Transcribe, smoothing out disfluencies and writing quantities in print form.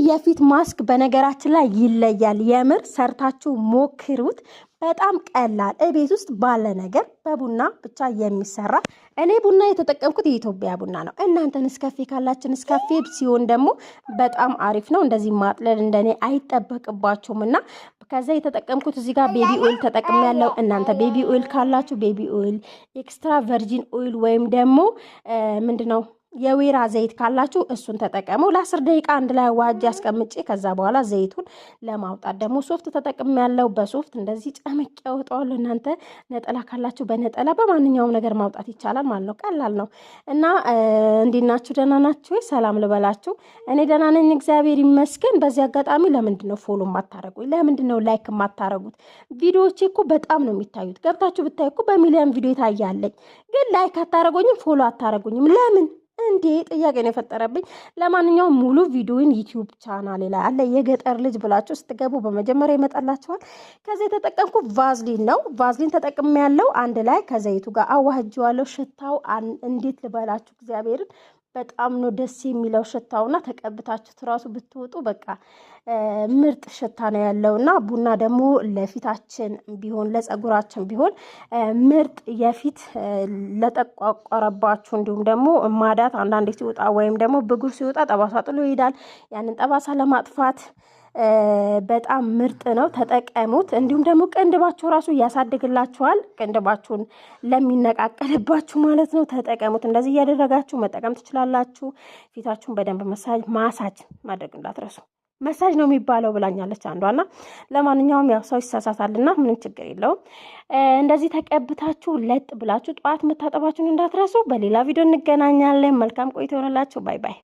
የፊት ማስክ በነገራችን ላይ ይለያል። የምር ሰርታችሁ ሞክሩት። በጣም ቀላል እቤት ውስጥ ባለ ነገር በቡና ብቻ የሚሰራ። እኔ ቡና የተጠቀምኩት የኢትዮጵያ ቡና ነው። እናንተ ንስካፌ ካላችሁ ንስካፌ ሲሆን ደግሞ በጣም አሪፍ ነው። እንደዚህ ማጥለል እንደኔ አይጠበቅባችሁም እና ከዛ የተጠቀምኩት እዚህ ጋር ቤቢ ኦይል ተጠቅሜ ያለው። እናንተ ቤቢ ኦይል ካላችሁ ቤቢ ኦይል፣ ኤክስትራ ቨርጂን ኦይል ወይም ደግሞ ምንድነው የወይራ ዘይት ካላችሁ እሱን ተጠቀሙ። ለ10 ደቂቃ አንድ ላይ ዋጅ አስቀምጬ ከዛ በኋላ ዘይቱን ለማውጣት ደግሞ ሶፍት ተጠቅሜ ያለው። በሶፍት እንደዚህ ጨምቄ አወጣዋለሁ። እናንተ ነጠላ ካላችሁ በነጠላ በማንኛውም ነገር ማውጣት ይቻላል ማለት ነው። ቀላል ነው እና እንዴት ናችሁ? ደህና ናችሁ? ሰላም ልበላችሁ። እኔ ደህና ነኝ እግዚአብሔር ይመስገን። በዚህ አጋጣሚ ለምንድን ነው ፎሎ ማታረጉኝ? ለምንድን ነው ላይክ ማታረጉት? ቪዲዮዎቼ እኮ በጣም ነው የሚታዩት። ገብታችሁ ብታዩ እኮ በሚሊዮን ቪዲዮ ታያለኝ፣ ግን ላይክ አታረጉኝም፣ ፎሎ አታረጉኝም። ለምን እንዴ? ጥያቄ ነው የፈጠረብኝ። ለማንኛውም ሙሉ ቪዲዮን ዩቲዩብ ቻናሌ ላይ አለ። የገጠር ልጅ ብላችሁ ስትገቡ በመጀመሪያ ይመጣላችኋል። ከዚህ የተጠቀምኩ ቫዝሊን ነው። ቫዝሊን ተጠቅሜ ያለው አንድ ላይ ከዘይቱ ጋር አዋህጄዋለሁ። ሽታው እንዴት ልበላችሁ እግዚአብሔርን በጣም ነው ደስ የሚለው ሽታውና ተቀብታችሁት ራሱ ብትወጡ በቃ ምርጥ ሽታ ነው ያለውና ቡና ደግሞ ለፊታችን ቢሆን ለጸጉራችን ቢሆን ምርጥ የፊት ለተቋቋረባችሁ እንዲሁም ደግሞ ማዳት አንዳንዴ ሲወጣ ወይም ደግሞ ብጉር ሲወጣ ጠባሳ ጥሎ ይሄዳል። ያንን ጠባሳ ለማጥፋት በጣም ምርጥ ነው። ተጠቀሙት። እንዲሁም ደግሞ ቅንድባችሁ ራሱ ያሳድግላችኋል። ቅንድባችሁን ለሚነቃቀልባችሁ ማለት ነው ተጠቀሙት። እንደዚህ እያደረጋችሁ መጠቀም ትችላላችሁ። ፊታችሁን በደንብ ማሳጅ ማድረግ እንዳትረሱ። መሳጅ ነው የሚባለው ብላኛለች አንዷና። ለማንኛውም ያው ሰው ይሳሳታልና ምንም ችግር የለውም። እንደዚህ ተቀብታችሁ ለጥ ብላችሁ ጠዋት መታጠባችሁን እንዳትረሱ። በሌላ ቪዲዮ እንገናኛለን። መልካም ቆይታ ይሆንላችሁ። ባይ ባይ።